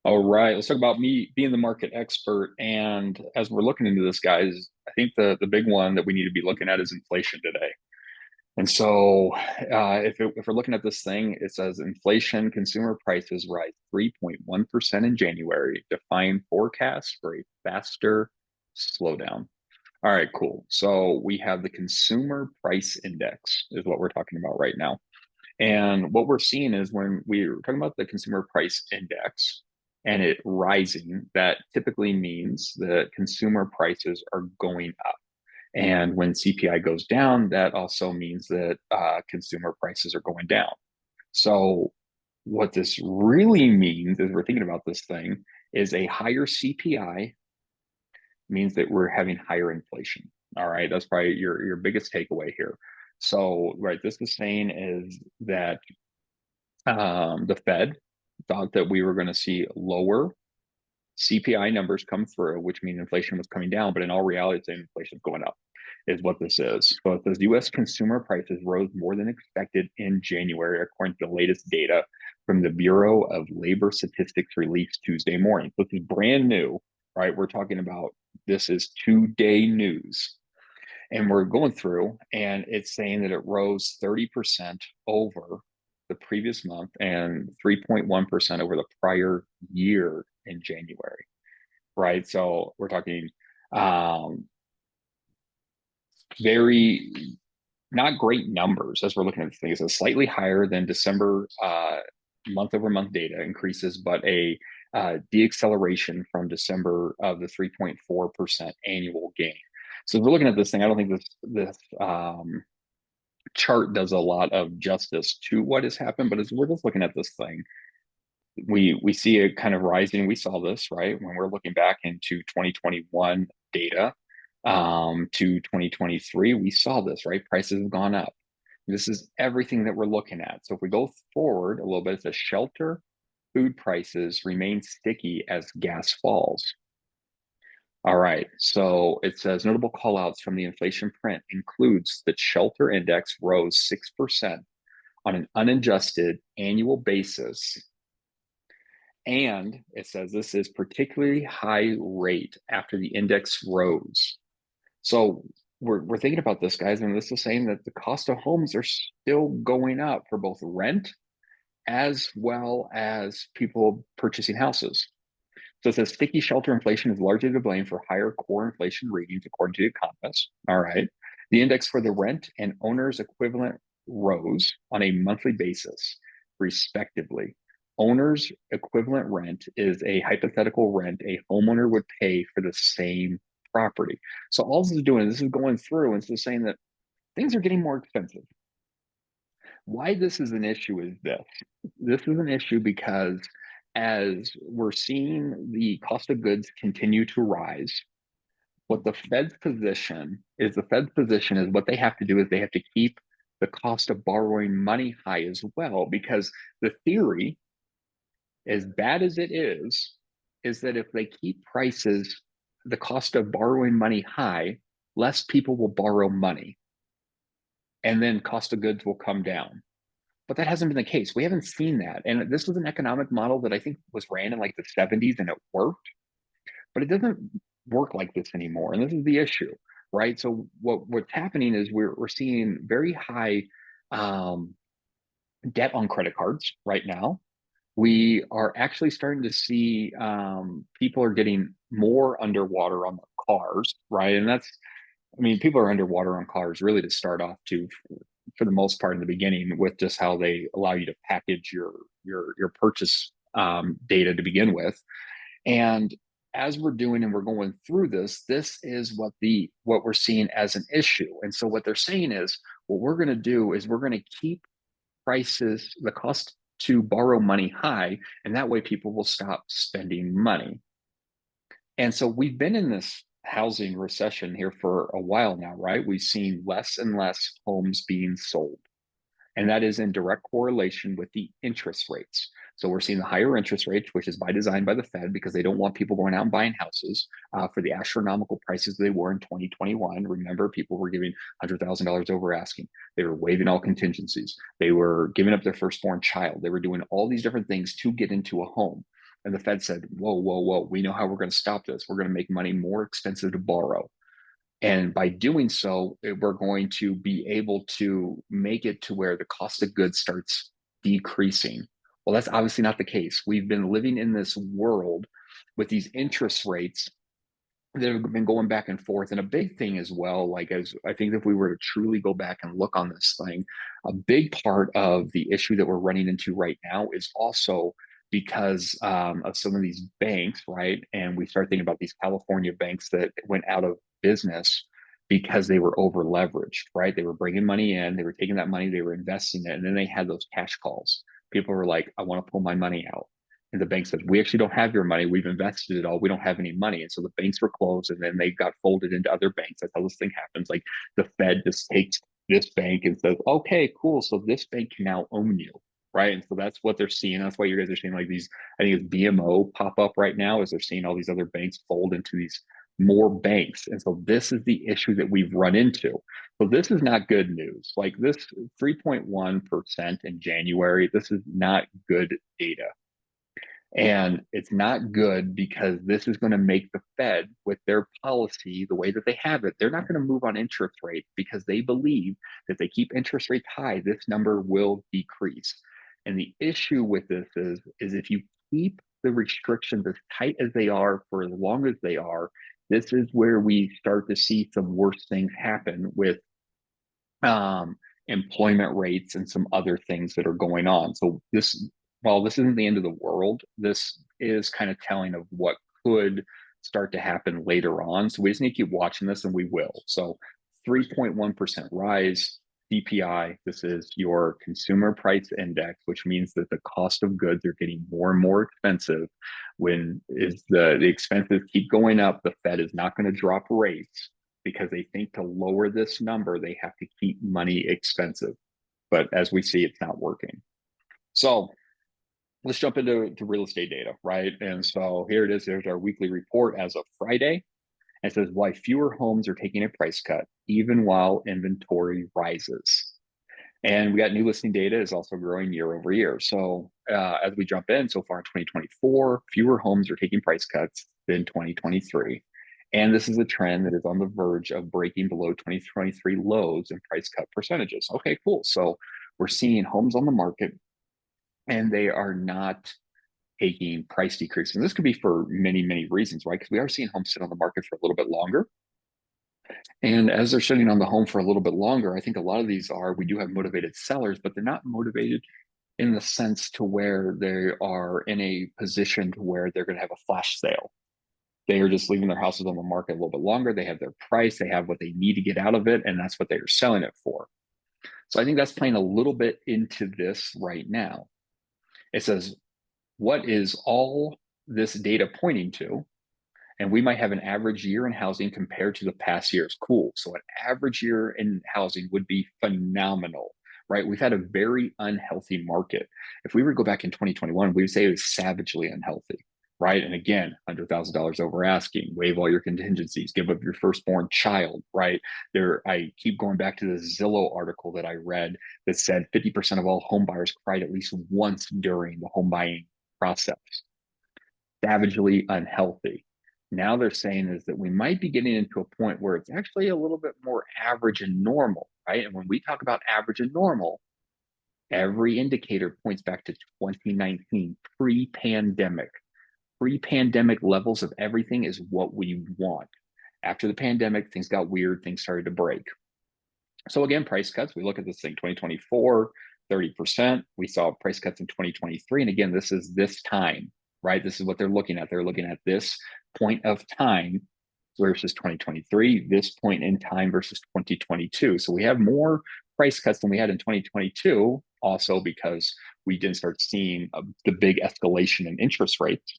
All right, let's talk about me being the market expert. And as we're looking into this, guys, I think the big one that we need to be looking at is inflation today. And so, if we're looking at this thing, it says inflation, consumer prices rise 3.1% in January, defying forecasts for a faster slowdown. All right, cool. So we have the consumer price index is what we're talking about right now. And what we're seeing is when we're talking about the consumer price index and it rising, that typically means that consumer prices are going up. And when CPI goes down, that also means that consumer prices are going down. So, what this really means, as we're thinking about this thing, is a higher CPI means that we're having higher inflation. All right, that's probably your biggest takeaway here. So, right, this is saying is that the Fed thought that we were going to see lower CPI numbers come through, which means inflation was coming down, but in all reality, it's inflation is going up, is what this is. So it says U.S. consumer prices rose more than expected in January, according to the latest data from the Bureau of Labor Statistics released Tuesday morning. So this is brand new, right? We're talking about this is 2-day news. And we're going through, and it's saying that it rose 30% over the previous month and 3.1% over the prior year in January, right? So we're talking um, very not great numbers as we're looking at things. It's slightly higher than December month over month data increases, but a deacceleration from December of the 3.4% annual gain. So if we're looking at this thing, I don't think this chart does a lot of justice to what has happened. But as we're just looking at this thing, we see it kind of rising. We saw this right when we're looking back into 2021 data to 2023. We saw this right. Prices have gone up. This is everything that we're looking at. So if we go forward a little bit, it says shelter food prices remain sticky as gas falls. All right. So it says notable callouts from the inflation print includes that shelter index rose 6% on an unadjusted annual basis. And it says this is particularly high rate after the index rose. So we're thinking about this, guys, and this is saying that the cost of homes are still going up for both rent as well as people purchasing houses. So it says sticky shelter inflation is largely to blame for higher core inflation readings, according to the economists. All right. The index for the rent and owner's equivalent rose on a monthly basis, respectively. Owner's equivalent rent is a hypothetical rent a homeowner would pay for the same property. So all this is doing, this is going through and it's saying that things are getting more expensive. Why this is an issue is this. This is an issue because as we're seeing the cost of goods continue to rise, what the Fed's position is what they have to do is they have to keep the cost of borrowing money high as well, because the theory, as bad as it is that if they keep prices, the cost of borrowing money high, less people will borrow money and then cost of goods will come down. But that hasn't been the case. We haven't seen that. And this was an economic model that I think was ran in like the 70s and it worked, but it doesn't work like this anymore. And this is the issue, right? So what's happening is we're seeing very high um, debt on credit cards right now. We are actually starting to see people are getting more underwater on their cars, right? And that's, I mean, people are underwater on cars really to start off to for the most part in the beginning with just how they allow you to package your purchase data to begin with. And as we're doing and we're going through this, this is what we're seeing as an issue. And so what they're saying is what we're going to do is we're going to keep prices, the cost to borrow money high, and that way people will stop spending money. And so we've been in this housing recession here for a while now, right? We've seen less and less homes being sold. And that is in direct correlation with the interest rates. So we're seeing the higher interest rates, which is by design by the Fed because they don't want people going out and buying houses for the astronomical prices they were in 2021. Remember, people were giving $100,000 over asking. They were waiving all contingencies. They were giving up their firstborn child. They were doing all these different things to get into a home. And the Fed said, whoa, whoa, whoa, we know how we're going to stop this. We're going to make money more expensive to borrow. And by doing so, we're going to be able to make it to where the cost of goods starts decreasing. Well, that's obviously not the case. We've been living in this world with these interest rates that have been going back and forth. And a big thing as well, like as I think if we were to truly go back and look on this thing, a big part of the issue that we're running into right now is also because of some of these banks, right? And we start thinking about these California banks that went out of business because they were over leveraged, right? They were bringing money in, they were taking that money, they were investing it, and then they had those cash calls. People were like, I want to pull my money out. And the bank says, we actually don't have your money. We've invested it all. We don't have any money. And so the banks were closed and then they got folded into other banks. That's how this thing happens. Like the Fed just takes this bank and says, okay, cool. So this bank can now own you. Right. And so that's what they're seeing. That's why you guys are seeing like these, I think it's BMO pop up right now, is they're seeing all these other banks fold into these more banks. And so this is the issue that we've run into. So this is not good news. Like this 3.1% in January, this is not good data. And it's not good because this is going to make the Fed, with their policy, the way that they have it, they're not going to move on interest rates because they believe that if they keep interest rates high, this number will decrease. And the issue with this is if you keep the restrictions as tight as they are for as long as they are, this is where we start to see some worse things happen with um, employment rates and some other things that are going on. So this, while this isn't the end of the world, this is kind of telling of what could start to happen later on. So we just need to keep watching this, and we will. So 3.1% rise. CPI, this is your consumer price index, which means that the cost of goods are getting more and more expensive. When is the expenses keep going up, the Fed is not going to drop rates because they think to lower this number, they have to keep money expensive. But as we see, it's not working. So let's jump into real estate data, right? And so here it is. There's our weekly report as of Friday. It says why fewer homes are taking a price cut, even while inventory rises. And we got new listing data is also growing year over year. So as we jump in, so far in 2024, fewer homes are taking price cuts than 2023. And this is a trend that is on the verge of breaking below 2023 lows in price cut percentages. Okay, cool. So we're seeing homes on the market and they are not taking price decreases. And this could be for many, many reasons, right? Because we are seeing homes sit on the market for a little bit longer. And as they're sitting on the home for a little bit longer, I think a lot of these are, we do have motivated sellers, but they're not motivated in the sense to where they are in a position to where they're going to have a flash sale. They are just leaving their houses on the market a little bit longer. They have their price, they have what they need to get out of it, and that's what they are selling it for. So I think that's playing a little bit into this right now. It says, what is all this data pointing to? And we might have an average year in housing compared to the past years. Cool. So an average year in housing would be phenomenal, right? We've had a very unhealthy market. If we were to go back in 2021, we would say it was savagely unhealthy, right? And again, $100,000 over asking, waive all your contingencies, give up your firstborn child, right? There, I keep going back to the Zillow article that I read that said 50% of all home buyers cried at least once during the home buying process. Savagely unhealthy. Now they're saying is that we might be getting into a point where it's actually a little bit more average and normal, right? And when we talk about average and normal, every indicator points back to 2019, pre-pandemic. Pre-pandemic levels of everything is what we want. After the pandemic, things got weird, things started to break. So again, price cuts, we look at this thing 2024, 30%. We saw price cuts in 2023. And again, this is this time, right? This is what they're looking at. They're looking at this point of time versus 2023, this point in time versus 2022. So we have more price cuts than we had in 2022, also because we didn't start seeing the big escalation in interest rates.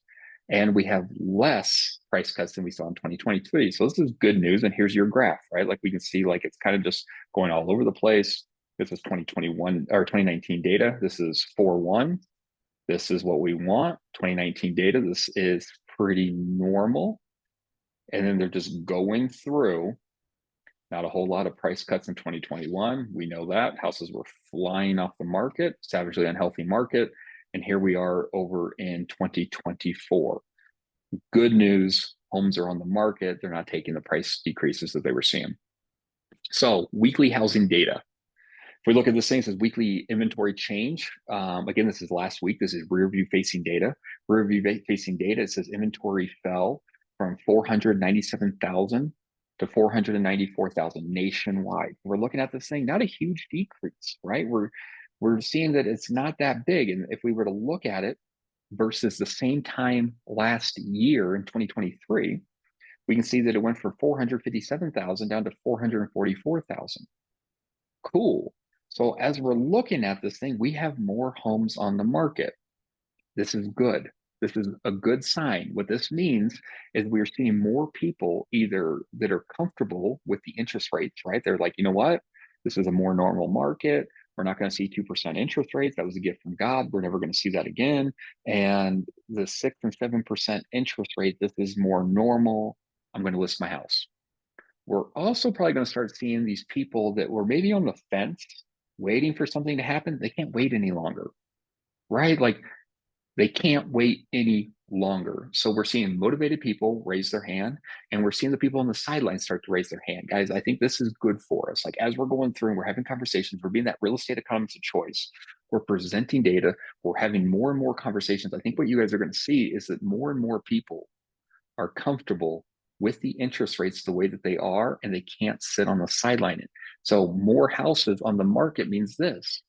And we have less price cuts than we saw in 2023. So this is good news. And here's your graph, right? Like we can see, like it's kind of just going all over the place. This is 2021 or 2019 data. This is 4-1. This is what we want. 2019 data. This is pretty normal. And then they're just going through. Not a whole lot of price cuts in 2021. We know that houses were flying off the market, savagely unhealthy market. And here we are over in 2024. Good news, homes are on the market. They're not taking the price decreases that they were seeing. So weekly housing data. If we look at this thing, it says weekly inventory change. Again, this is last week. This is rear view facing data. Rear view facing data, it says inventory fell from 497,000 to 494,000 nationwide. We're looking at this thing, not a huge decrease, right? We're seeing that it's not that big. And if we were to look at it versus the same time last year in 2023, we can see that it went from 457,000 down to 444,000. Cool. So as we're looking at this thing, we have more homes on the market. This is good. This is a good sign. What this means is we're seeing more people either that are comfortable with the interest rates, right? They're like, you know what? This is a more normal market. We're not going to see 2% interest rates. That was a gift from God. We're never going to see that again. And the 6 and 7% interest rate, this is more normal. I'm going to list my house. We're also probably going to start seeing these people that were maybe on the fence, waiting for something to happen. They can't wait any longer, right? Like they can't wait any longer. So we're seeing motivated people raise their hand, and we're seeing the people on the sidelines start to raise their hand. Guys, I think this is good for us. Like as we're going through and we're having conversations, we're being that real estate economist of choice. We're presenting data. We're having more and more conversations. I think what you guys are going to see is that more and more people are comfortable with the interest rates the way that they are, and they can't sit on the sideline. So more houses on the market means this: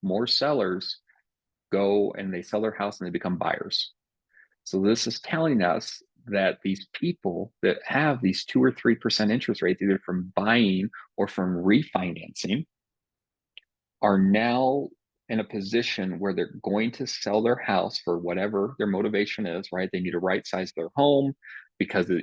more sellers go and they sell their house and they become buyers. So this is telling us that these people that have these 2 or 3% interest rates, either from buying or from refinancing, are now in a position where they're going to sell their house for whatever their motivation is, right? They need to right size their home because of,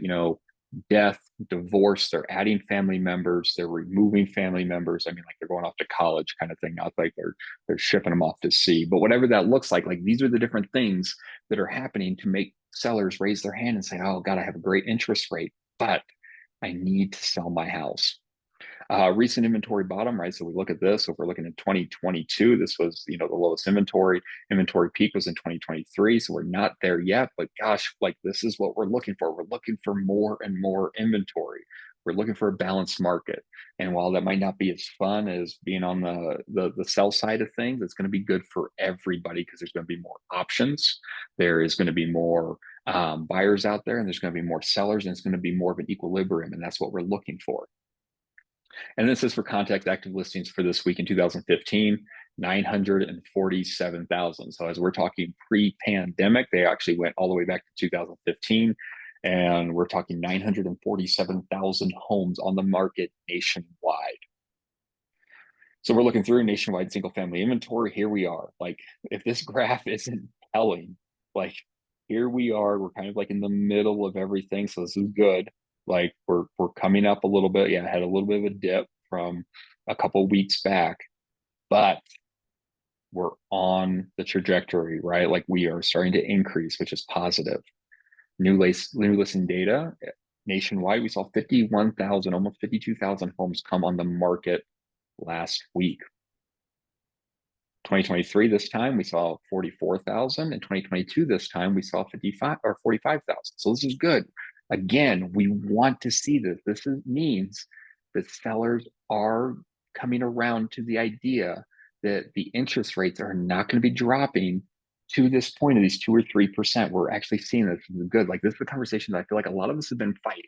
death, divorce, they're adding family members, they're removing family members. I mean, like they're going off to college kind of thing, not like they're shipping them off to sea. But whatever that looks like these are the different things that are happening to make sellers raise their hand and say, oh God, I have a great interest rate, but I need to sell my house. Recent inventory bottom, right? So we look at this. So if we're looking at 2022, this was, the lowest inventory. Inventory peak was in 2023. So we're not there yet, but gosh, like this is what we're looking for. We're looking for more and more inventory. We're looking for a balanced market. And while that might not be as fun as being on the sell side of things, it's going to be good for everybody because there's going to be more options. There is going to be more buyers out there, and there's going to be more sellers, and it's going to be more of an equilibrium. And that's what we're looking for. And this is for context, active listings for this week in 2015, 947,000. So as we're talking pre-pandemic, they actually went all the way back to 2015. And we're talking 947,000 homes on the market nationwide. So we're looking through nationwide single family inventory. Here we are. Like if this graph isn't telling, like here we are, we're kind of like in the middle of everything. So this is good. Like we're coming up a little bit. Yeah, I had a little bit of a dip from a couple weeks back, but we're on the trajectory, right? Like we are starting to increase, which is positive. New listing data nationwide, we saw 51,000, almost 52,000 homes come on the market last week. 2023, this time we saw 44,000. In 2022, this time we saw 55 or 45,000. So this is good. Again, we want to see this. Means that sellers are coming around to the idea that the interest rates are not going to be dropping to this point of these 2 or 3%. We're actually seeing this. This is good. Like this is the conversation that I feel like a lot of us have been fighting,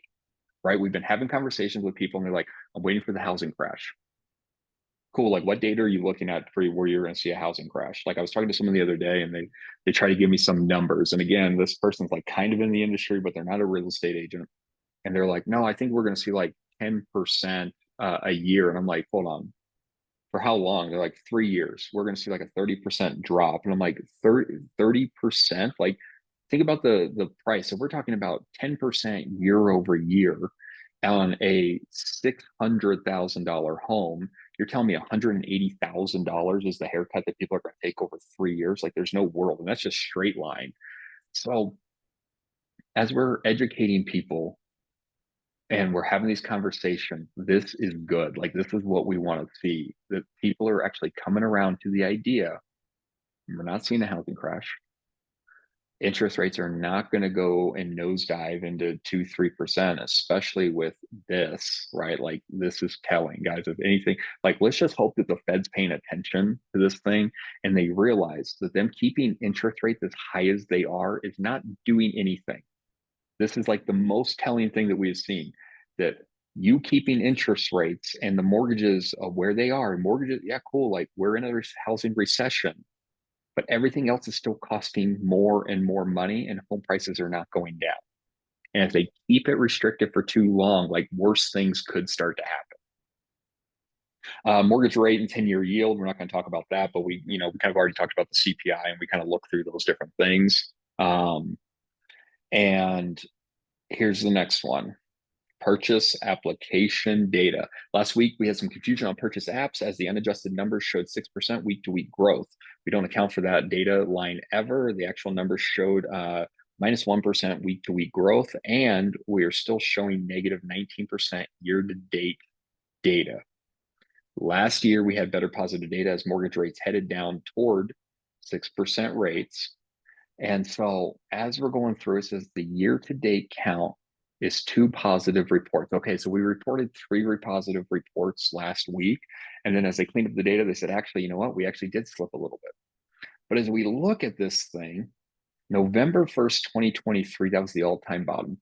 right? We've been having conversations with people and they're like, I'm waiting for the housing crash. Cool. Like what data are you looking at for where you're going to see a housing crash? Like I was talking to someone the other day and they try to give me some numbers. And again, this person's like kind of in the industry, but they're not a real estate agent. And they're like, no, I think we're going to see like 10% a year. And I'm like, hold on, for how long? They're like 3 years. We're going to see like a 30% drop. And I'm like, 30%? Like think about the price. So we're talking about 10% year over year on a $600,000 home. You're telling me $180,000 is the haircut that people are going to take over 3 years? Like there's no world. And that's just straight line. So as we're educating people and we're having these conversations, this is good. Like this is what we want to see, that people are actually coming around to the idea We're not seeing a housing crash. Interest rates are not going to go and nosedive into 2-3%, especially with this, right? Like this is telling, guys. If anything, like let's just hope that the Fed's paying attention to this thing and they realize that them keeping interest rates as high as they are is not doing anything. This is like the most telling thing that we have seen, that you keeping interest rates and the mortgages of where they are, mortgages, yeah, cool. Like we're in a housing recession, but everything else is still costing more and more money and home prices are not going down. And if they keep it restricted for too long, like worse things could start to happen. Mortgage rate and 10-year yield, we're not going to talk about that, but we kind of already talked about the CPI and we kind of look through those different things. And here's the next one. Purchase application data. Last week, we had some confusion on purchase apps as the unadjusted numbers showed 6% week to week growth. We don't account for that data line ever. The actual numbers showed minus 1% week to week growth, and we are still showing negative 19% year to date data. Last year, we had better positive data as mortgage rates headed down toward 6% rates. And so as we're going through, it says the year to date count is 2 positive reports. Okay, so we reported 3 positive reports last week. And then as they cleaned up the data, they said, actually, you know what? We actually did slip a little bit. But as we look at this thing, November 1st, 2023, that was the all-time bottom.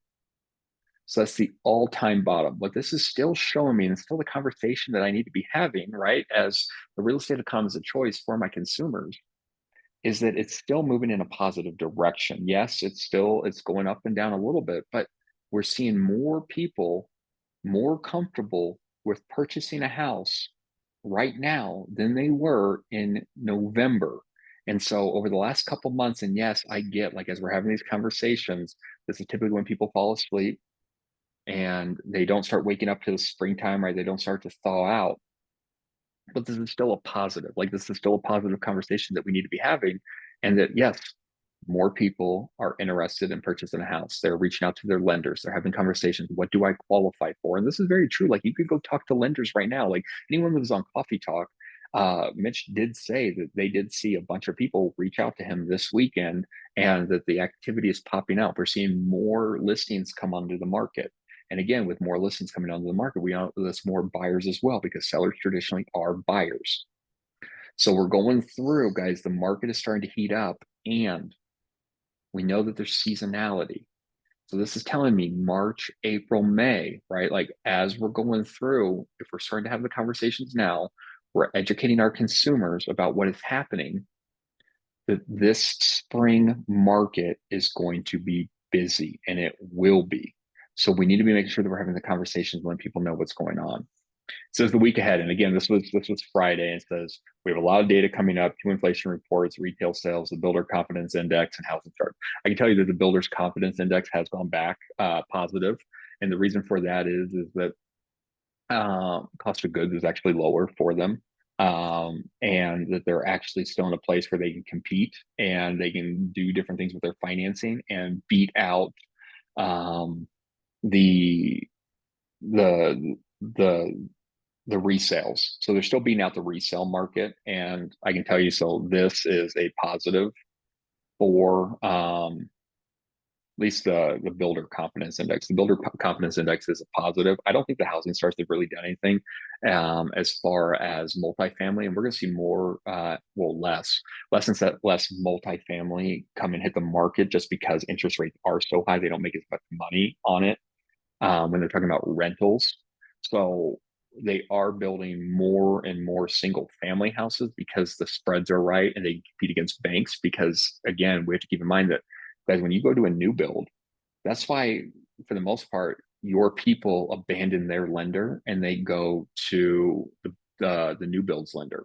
So that's the all-time bottom. What this is still showing me, and it's still the conversation that I need to be having, right, as the real estate economist of choice for my consumers, is that it's still moving in a positive direction. Yes, it's going up and down a little bit, but we're seeing more people more comfortable with purchasing a house right now than they were in November. And so over the last couple months, and yes, I get, like, as we're having these conversations, this is typically when people fall asleep and they don't start waking up to the springtime, right? They don't start to thaw out. But this is still a positive. Like, this is still a positive conversation that we need to be having. And that, yes, more people are interested in purchasing a house. They're reaching out to their lenders. They're having conversations. What do I qualify for? And this is very true. Like, you could go talk to lenders right now. Like, anyone that was on Coffee Talk, Mitch did say that they did see a bunch of people reach out to him this weekend and that the activity is popping up. We're seeing more listings come onto the market. And again, with more listings coming onto the market, we know there's more buyers as well, because sellers traditionally are buyers. So we're going through, guys, the market is starting to heat up, and we know that there's seasonality. So this is telling me March, April, May, right? Like, as we're going through, if we're starting to have the conversations now, we're educating our consumers about what is happening, that this spring market is going to be busy, and it will be. So we need to be making sure that we're having the conversations when people know what's going on. It says the week ahead, and again, this was Friday. And it says we have a lot of data coming up: 2 inflation reports, retail sales, the builder confidence index, and housing starts. I can tell you that the builder's confidence index has gone back positive, and the reason for that is that cost of goods is actually lower for them, and that they're actually still in a place where they can compete and they can do different things with their financing and beat out um, the the the the resales. So they're still beating out the resale market, and I can tell you, so this is a positive for at least the builder confidence index. The builder confidence index is a positive. I don't think the housing starts have really done anything as far as multifamily, and we're going to see more, less multifamily come and hit the market, just because interest rates are so high. They don't make as much money on it when they're talking about rentals. So they are building more and more single family houses because the spreads are right, and they compete against banks. Because again, we have to keep in mind that, guys, when you go to a new build, that's why, for the most part, your people abandon their lender and they go to the new builds lender,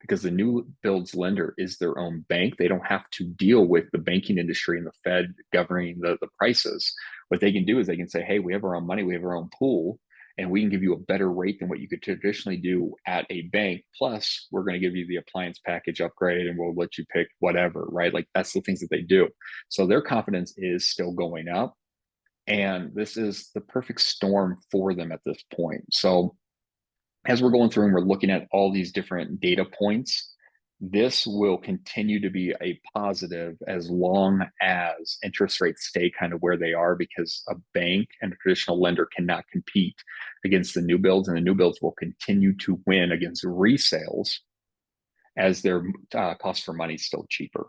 because the new builds lender is their own bank. They don't have to deal with the banking industry and the Fed governing the prices. What they can do is they can say, hey, we have our own money, we have our own pool, and we can give you a better rate than what you could traditionally do at a bank. Plus, we're going to give you the appliance package upgrade and we'll let you pick whatever, right? Like, that's the things that they do. So their confidence is still going up. And this is the perfect storm for them at this point. So as we're going through and we're looking at all these different data points, This will continue to be a positive as long as interest rates stay kind of where they are, because a bank and a traditional lender cannot compete against the new builds, and the new builds will continue to win against resales as their cost for money is still cheaper.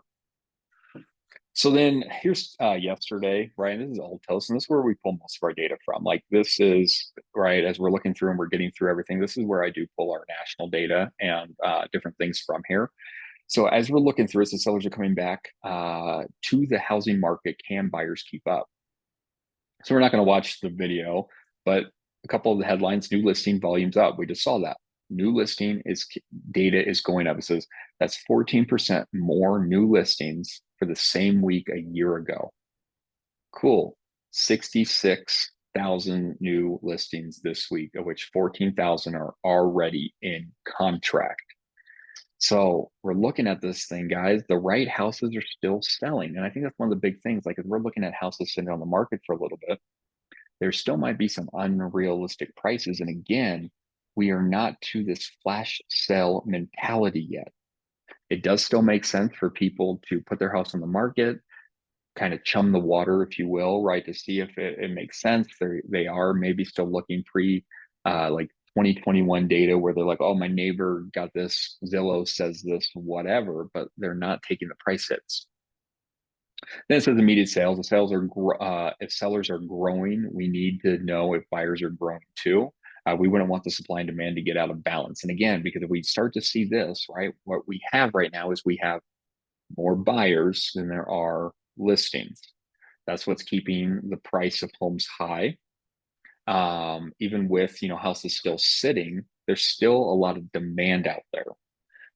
So then here's yesterday, right? This is Altos, and this is where we pull most of our data from. Like this is, right, as we're looking through and we're getting through everything, this is where I do pull our national data and different things from here. So as we're looking through, as the sellers are coming back to the housing market, can buyers keep up? So we're not going to watch the video, but a couple of the headlines: new listing volumes up. We just saw that. New listing is data is going up. It says that's 14% more new listings for the same week a year ago. Cool. 66,000 new listings this week, of which 14,000 are already in contract. So we're looking at this thing, guys. The right houses are still selling. And I think that's one of the big things. Like, if we're looking at houses sitting on the market for a little bit, there still might be some unrealistic prices. And again, we are not to this flash sale mentality yet. It does still make sense for people to put their house on the market, kind of chum the water, if you will, right, to see if it makes sense. They are maybe still looking pre like 2021 data, where they're like, oh, my neighbor got this, Zillow says this, whatever, but they're not taking the price hits. Then it says immediate sales. The sales are if sellers are growing, we need to know if buyers are growing too. We wouldn't want the supply and demand to get out of balance. And again, because if we start to see this, right, what we have right now is we have more buyers than there are listings. That's what's keeping the price of homes high. Even with, houses still sitting, there's still a lot of demand out there.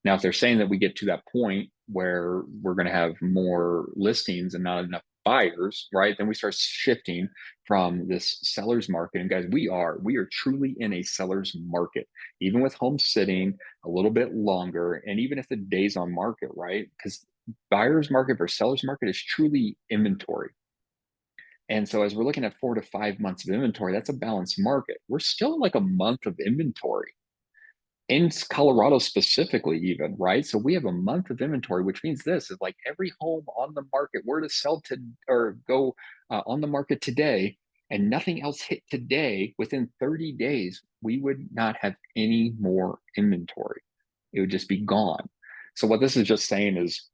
Now, if they're saying that we get to that point where we're going to have more listings and not enough buyers, right, then we start shifting from this seller's market. And guys, we are truly in a seller's market, even with homes sitting a little bit longer, and even if the days on market, right, because buyer's market versus seller's market is truly inventory. And so as we're looking at 4 to 5 months of inventory, that's a balanced market. We're still like a month of inventory in Colorado specifically, even, right? So we have a month of inventory, which means this is like every home on the market were to sell to or go on the market today, and nothing else hit today, within 30 days, we would not have any more inventory. It would just be gone. So what this is just saying is,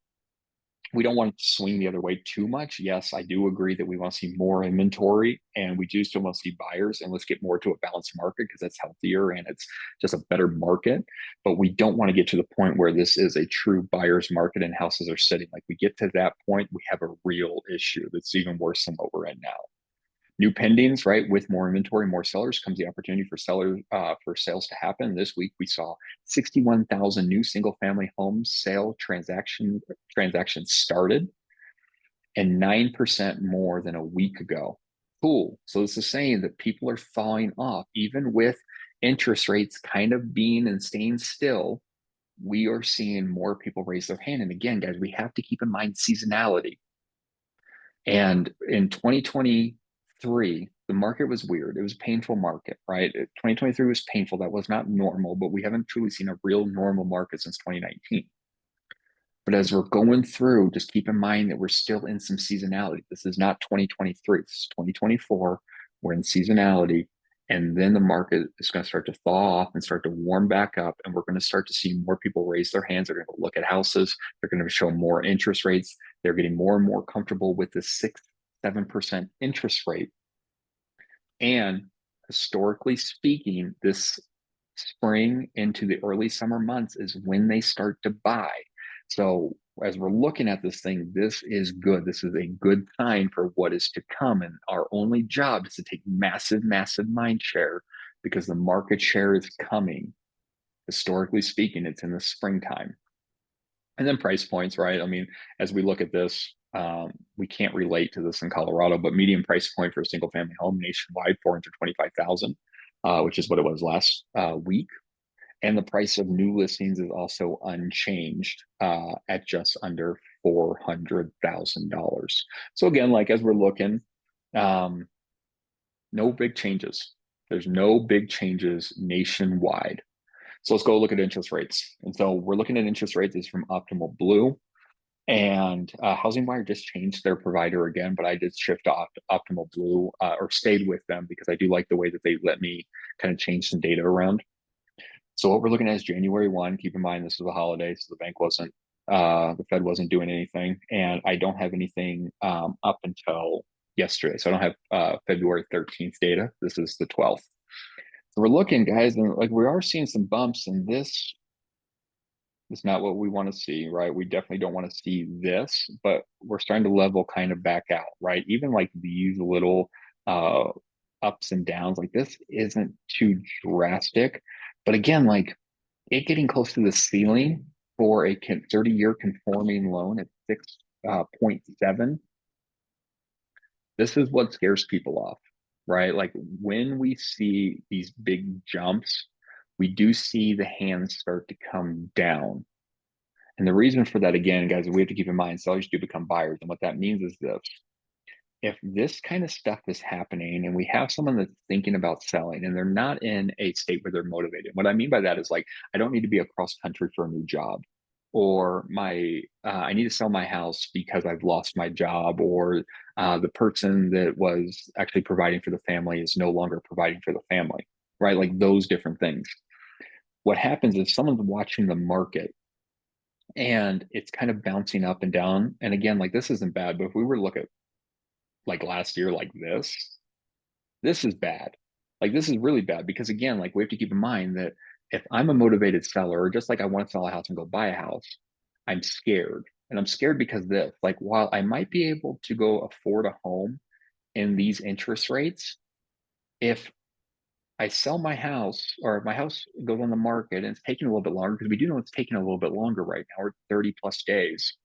we don't want to swing the other way too much. Yes, I do agree that we want to see more inventory, and we do still want to see buyers, and let's get more to a balanced market because that's healthier and it's just a better market. But we don't want to get to the point where this is a true buyer's market and houses are sitting. Like, we get to that point, we have a real issue that's even worse than what we're in now. New pendings, right? With more inventory, more sellers, comes the opportunity for sales to happen. This week we saw 61,000 new single-family home sale transactions started, and 9% more than a week ago. Cool. So this is saying that people are falling off, even with interest rates kind of being and staying still. We are seeing more people raise their hand. And again, guys, we have to keep in mind seasonality. And in 2023, the market was weird. It was a painful market, right? 2023 was painful. That was not normal, but we haven't truly seen a real normal market since 2019. But as we're going through, just keep in mind that we're still in some seasonality. This is not 2023, this is 2024. We're in seasonality. And then the market is going to start to thaw off and start to warm back up. And we're going to start to see more people raise their hands. They're going to look at houses. They're going to show more interest rates. They're getting more and more comfortable with the 6-7% interest rate. And historically speaking, this spring into the early summer months is when they start to buy. So as we're looking at this thing, this is good. This is a good sign for what is to come. And our only job is to take massive, massive mind share, because the market share is coming. Historically speaking, it's in the springtime. And then price points, right? I mean, as we look at this, we can't relate to this in Colorado, but median price point for a single family home nationwide, 425,000, which is what it was last week. And the price of new listings is also unchanged at just under $400,000. So again, like, as we're looking, no big changes. There's no big changes nationwide. So let's go look at interest rates. And so we're looking at interest rates is from Optimal Blue. And Housing Wire just changed their provider again, but I did shift to Optimal Blue or stayed with them because I do like the way that they let me kind of change some data around. So what we're looking at is January 1. Keep in mind this was a holiday, so the bank wasn't, the Fed wasn't doing anything, and I don't have anything up until yesterday. So I don't have February 13th data. This is the 12th. So we're looking, guys, and like we are seeing some bumps, and this is not what we want to see, right? We definitely don't want to see this, but we're starting to level kind of back out, right? Even like these little uh ups and downs, like this isn't too drastic. But again, like it getting close to the ceiling for a 30-year conforming loan at 6.7, this is what scares people off, right? Like when we see these big jumps, we do see the hands start to come down. And the reason for that, again, guys, we have to keep in mind sellers do become buyers. And what that means is this: if this kind of stuff is happening and we have someone that's thinking about selling and they're not in a state where they're motivated, what I mean by that is like, I don't need to be across country for a new job, or I need to sell my house because I've lost my job, or the person that was actually providing for the family is no longer providing for the family, right? Like those different things. What happens is someone's watching the market and it's kind of bouncing up and down. And again, like this isn't bad, but if we were to look at like last year, like this is bad. Like this is really bad because again, like we have to keep in mind that if I'm a motivated seller, or just like I want to sell a house and go buy a house, I'm scared. And I'm scared because this, like, while I might be able to go afford a home in these interest rates, if I sell my house or if my house goes on the market and it's taking a little bit longer, because we do know it's taking a little bit longer right now, we're 30 plus days,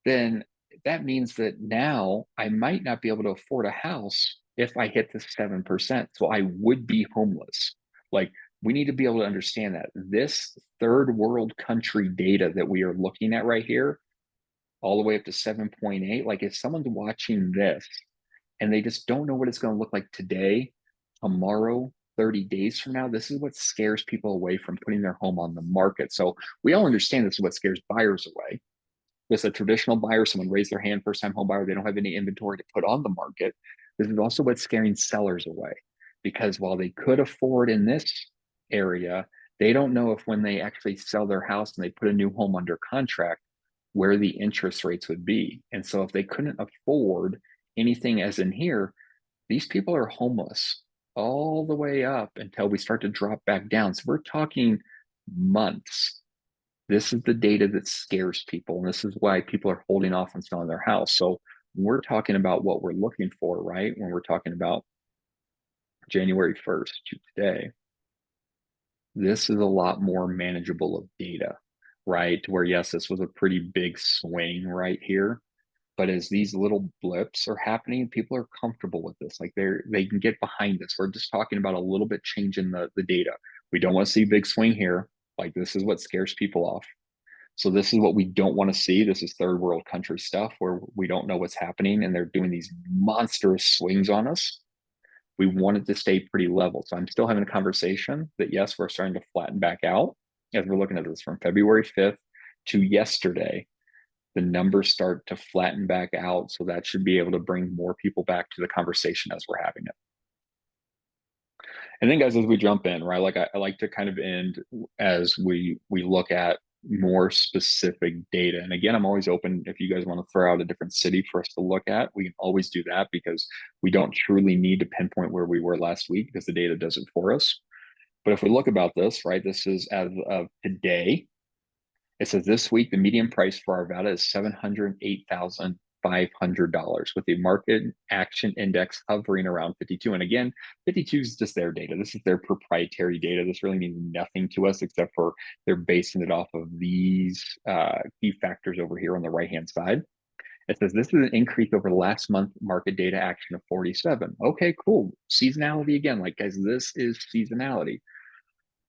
then that means that now I might not be able to afford a house if I hit the 7%. So I would be homeless. Like we need to be able to understand that this third world country data that we are looking at right here, all the way up to 7.8, like if someone's watching this and they just don't know what it's going to look like today, tomorrow, 30 days from now, this is what scares people away from putting their home on the market. So we all understand this is what scares buyers away. With a traditional buyer, someone raised their hand, first time home buyer, they don't have any inventory to put on the market. This is also what's scaring sellers away because while they could afford in this area, they don't know if when they actually sell their house and they put a new home under contract, where the interest rates would be. And so if they couldn't afford anything as in here, these people are homeless all the way up until we start to drop back down. So we're talking months. This is the data that scares people, and this is why people are holding off on selling their house. So we're talking about what we're looking for, right? When we're talking about January 1st to today, this is a lot more manageable of data, right? Where yes, this was a pretty big swing right here. But as these little blips are happening, people are comfortable with this. Like they can get behind this. We're just talking about a little bit change in the data. We don't want to see a big swing here. Like this is what scares people off. So this is what we don't want to see. This is third world country stuff where we don't know what's happening and they're doing these monstrous swings on us. We want it to stay pretty level. So I'm still having a conversation that yes, we're starting to flatten back out as we're looking at this from February 5th to yesterday. The numbers start to flatten back out. So that should be able to bring more people back to the conversation as we're having it. And then guys, as we jump in, right, like I like to kind of end as we look at more specific data. And again, I'm always open if you guys want to throw out a different city for us to look at, we can always do that because we don't truly need to pinpoint where we were last week because the data does it for us. But if we look about this, right, this is as of today. It says this week the median price for Arvada is $708,500 with the market action index hovering around 52. And again, 52 is just their data. This is their proprietary data. This really means nothing to us except for they're basing it off of these key factors over here on the right-hand side. It says this is an increase over last month market data action of 47. Okay, cool. Seasonality again. Like, guys, this is seasonality.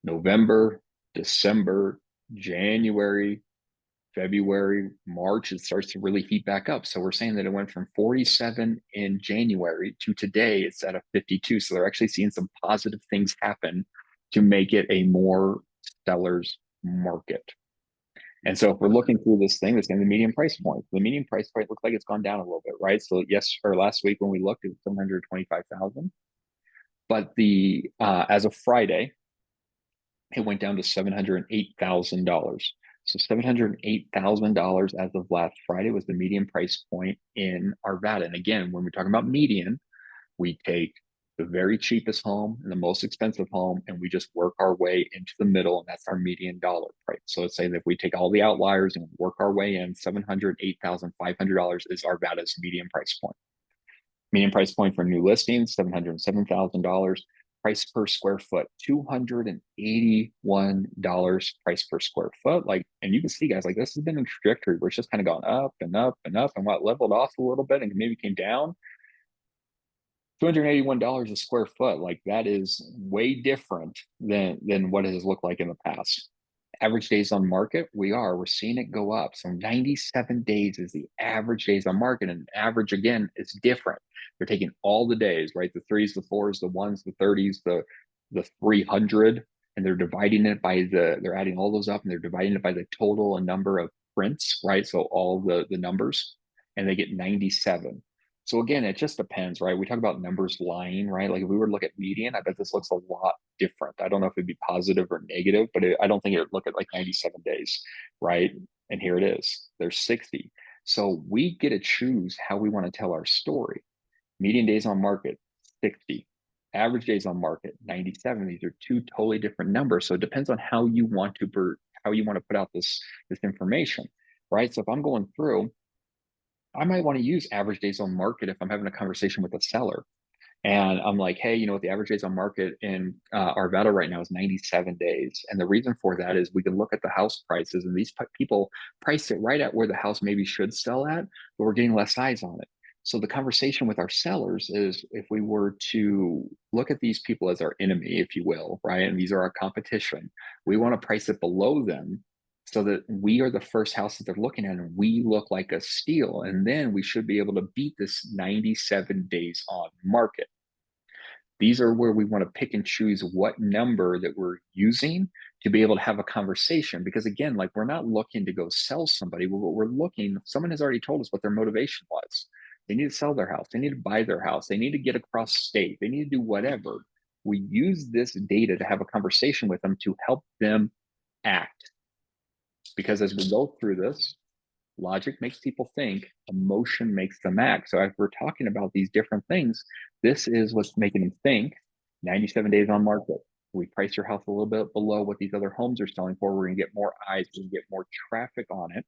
November, December, January, February, March, it starts to really heat back up. So we're saying that it went from 47 in January to today, it's at a 52. So they're actually seeing some positive things happen to make it a more seller's market. And so if we're looking through this thing, that's going to be the median price point. The median price point looks like it's gone down a little bit, right? So yes, or last week when we looked, it was 725,000. But the as of Friday, it went down to $708,000. So $708,000 as of last Friday was the median price point in Arvada. And again, when we're talking about median, we take the very cheapest home and the most expensive home, and we just work our way into the middle, and that's our median dollar price. So let's say that if we take all the outliers and work our way in, $708,500 is Arvada's median price point. Median price point for new listings, $707,000. Price per square foot, $281 price per square foot. Like, and you can see, guys, like this has been a trajectory where it's just kind of gone up and up and up, and what leveled off a little bit and maybe came down. $281 a square foot, like that is way different than what it has looked like in the past. Average days on market, we're seeing it go up. So 97 days is the average days on market, and average again is different. They're taking all the days, right? The threes, the fours, the ones, the 30s, the 300, and they're dividing it by they're adding all those up and they're dividing it by the total and number of prints, right? So all the numbers, and they get 97. So again, it just depends, right? We talk about numbers lying, right? Like if we were to look at median, I bet this looks a lot different. I don't know if it'd be positive or negative, but I don't think it would look at like 97 days, right? And here it is, there's 60. So we get to choose how we want to tell our story. Median days on market, 60. Average days on market, 97. These are two totally different numbers. So it depends on how you want to put out this information, right? So if I'm going through, I might want to use average days on market if I'm having a conversation with a seller. And I'm like, hey, you know what? The average days on market in Arvada right now is 97 days. And the reason for that is we can look at the house prices, and these people price it right at where the house maybe should sell at, but we're getting less eyes on it. So the conversation with our sellers is if we were to look at these people as our enemy, if you will, right? And these are our competition, we want to price it below them so that we are the first house that they're looking at and we look like a steal. And then we should be able to beat this 97 days on market. These are where we want to pick and choose what number that we're using to be able to have a conversation. Because again, like we're not looking to go sell somebody. We're looking, someone has already told us what their motivation was. They need to sell their house. They need to buy their house. They need to get across state. They need to do whatever. We use this data to have a conversation with them to help them act. Because as we go through this, logic makes people think, emotion makes them act. So as we're talking about these different things, this is what's making them think. 97 days on market. We price your house a little bit below what these other homes are selling for. We're going to get more eyes, we can get more traffic on it.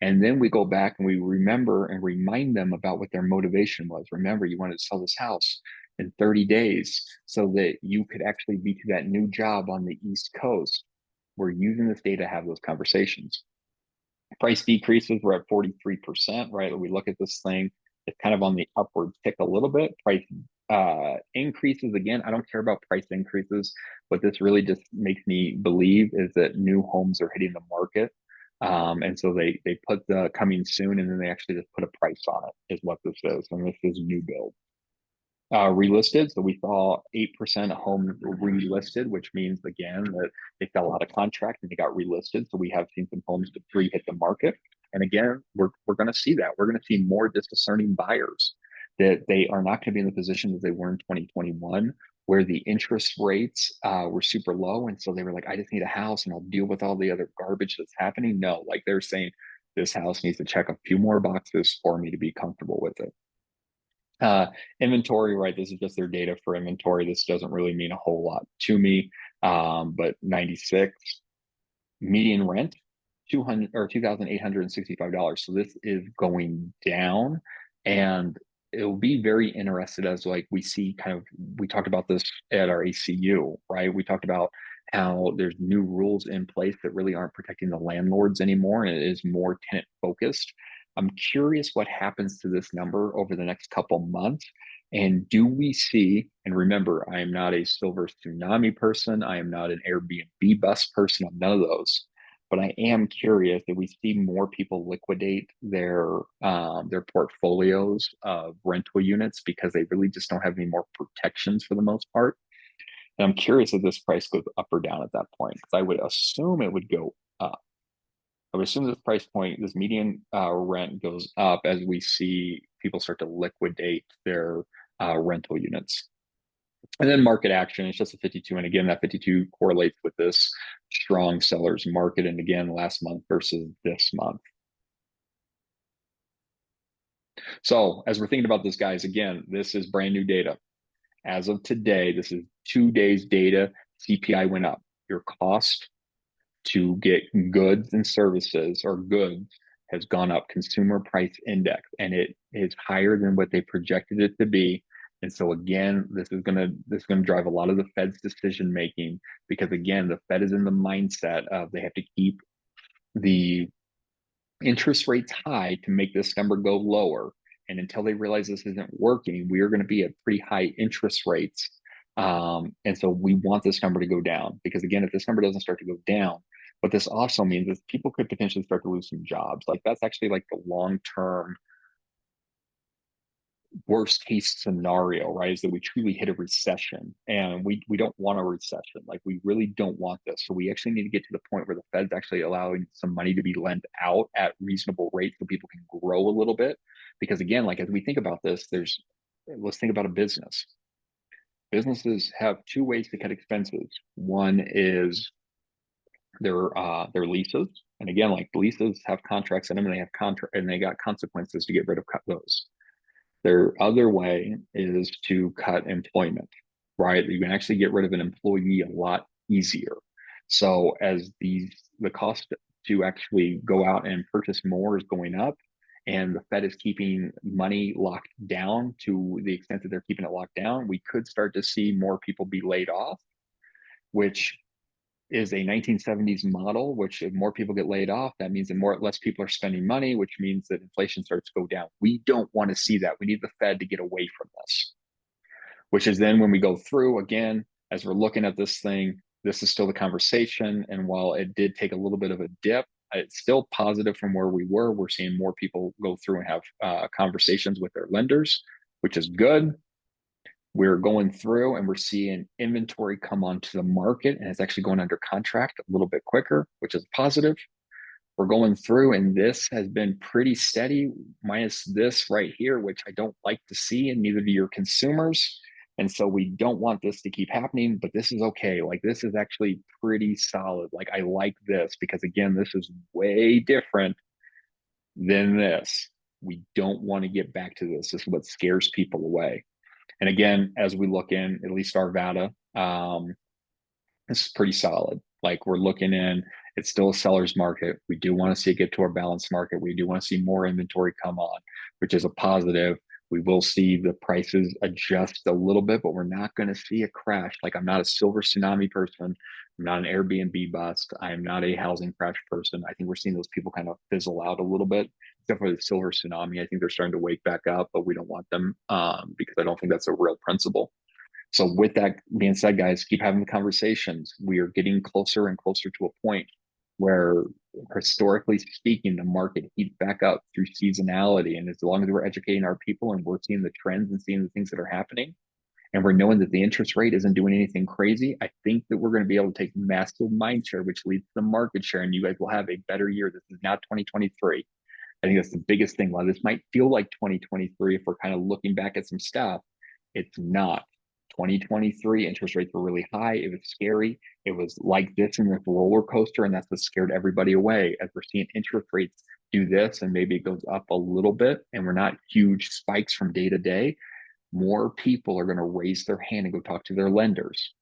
And then we go back and we remember and remind them about what their motivation was. Remember, you wanted to sell this house in 30 days so that you could actually be to that new job on the East Coast. We're using this data to have those conversations. Price decreases, we're at 43%, right? We look at this thing, it's kind of on the upward tick a little bit. Price increases, again, I don't care about price increases. What this really just makes me believe is that new homes are hitting the market. And so they put the coming soon, and then they actually just put a price on it, is what this is. And this is new build. Relisted. So we saw 8% of homes relisted, which means again that they fell out of contract and they got relisted. So we have seen some homes to hit the market. And again, we're going to see that. We're going to see more discerning buyers, that they are not going to be in the position that they were in 2021, where the interest rates were super low. And so they were like, I just need a house and I'll deal with all the other garbage that's happening. No, like they're saying, this house needs to check a few more boxes for me to be comfortable with it. Inventory, right? This is just their data for inventory. This doesn't really mean a whole lot to me. But 96 median rent, 200 or $2,865. So this is going down, and it'll be very interested as like we see kind of, we talked about this at our ACU, right? We talked about how there's new rules in place that really aren't protecting the landlords anymore, and it is more tenant focused. I'm curious what happens to this number over the next couple months. And do we see, and remember, I am not a silver tsunami person. I am not an Airbnb bus person. I'm none of those. But I am curious that we see more people liquidate their portfolios of rental units because they really just don't have any more protections for the most part. And I'm curious if this price goes up or down at that point, because I would assume it would go up. I would assume this price point, this median rent goes up as we see people start to liquidate their rental units. And then market action, it's just a 52. And again, that 52 correlates with this strong sellers market. And again, last month versus this month. So as we're thinking about this, guys, again, this is brand new data. As of today, this is 2 days data. CPI went up. Your cost to get goods and services or goods has gone up, consumer price index, and it is higher than what they projected it to be. And so again, this is gonna drive a lot of the Fed's decision making, because again, the Fed is in the mindset of they have to keep the interest rates high to make this number go lower. And until they realize this isn't working, we are going to be at pretty high interest rates. And so we want this number to go down, because again, if this number doesn't start to go down, what this also means is people could potentially start to lose some jobs. Like that's actually like the long term worst case scenario, right? Is that we truly hit a recession, and we don't want a recession. Like we really don't want this. So we actually need to get to the point where the Fed's actually allowing some money to be lent out at reasonable rates so people can grow a little bit. Because again, like as we think about this, let's think about a business. Businesses have two ways to cut expenses. One is their leases. And again, like leases have contracts in them, and they have contract and they got consequences to get rid of those. Their other way is to cut employment, right? You can actually get rid of an employee a lot easier. So as the cost to actually go out and purchase more is going up, and the Fed is keeping money locked down to the extent that they're keeping it locked down, we could start to see more people be laid off, which is a 1970s model, which if more people get laid off, that means that less people are spending money, which means that inflation starts to go down. We don't want to see that. We need the Fed to get away from this, which is then when we go through again, as we're looking at this thing, this is still the conversation. And while it did take a little bit of a dip, it's still positive from where we were. We're seeing more people go through and have conversations with their lenders, which is good. We're going through and we're seeing inventory come onto the market, and it's actually going under contract a little bit quicker, which is positive. We're going through and this has been pretty steady, minus this right here, which I don't like to see, and neither do your consumers. And so we don't want this to keep happening, but this is okay. Like this is actually pretty solid. Like I like this because again, this is way different than this. We don't want to get back to this. This is what scares people away. And again, as we look in, at least Arvada, this is pretty solid. Like we're looking in, it's still a seller's market. We do want to see it get to our balanced market. We do want to see more inventory come on, which is a positive. We will see the prices adjust a little bit, but we're not going to see a crash. Like I'm not a silver tsunami person. I'm not an Airbnb bust. I am not a housing crash person. I think we're seeing those people kind of fizzle out a little bit, except for the silver tsunami. I think they're starting to wake back up, but we don't want them because I don't think that's a real principle. So, with that being said, guys, keep having the conversations. We are getting closer and closer to a point where, historically speaking, the market heats back up through seasonality. And as long as we're educating our people and we're seeing the trends and seeing the things that are happening, and we're knowing that the interest rate isn't doing anything crazy, I think that we're going to be able to take massive mind share, which leads to the market share. And you guys will have a better year. This is not 2023. I think that's the biggest thing. While this might feel like 2023 if we're kind of looking back at some stuff, it's not. 2023 interest rates were really high. It was scary. It was like this in this roller coaster, and that's what scared everybody away. As we're seeing interest rates do this, and maybe it goes up a little bit, and we're not huge spikes from day to day, more people are going to raise their hand and go talk to their lenders.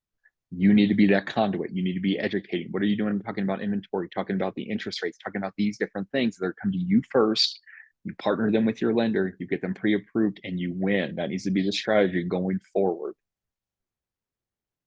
You need to be that conduit. You need to be educating. What are you doing? Talking about inventory, talking about the interest rates, talking about these different things. They're come to you first. You partner them with your lender, you get them pre-approved, and you win. That needs to be the strategy going forward.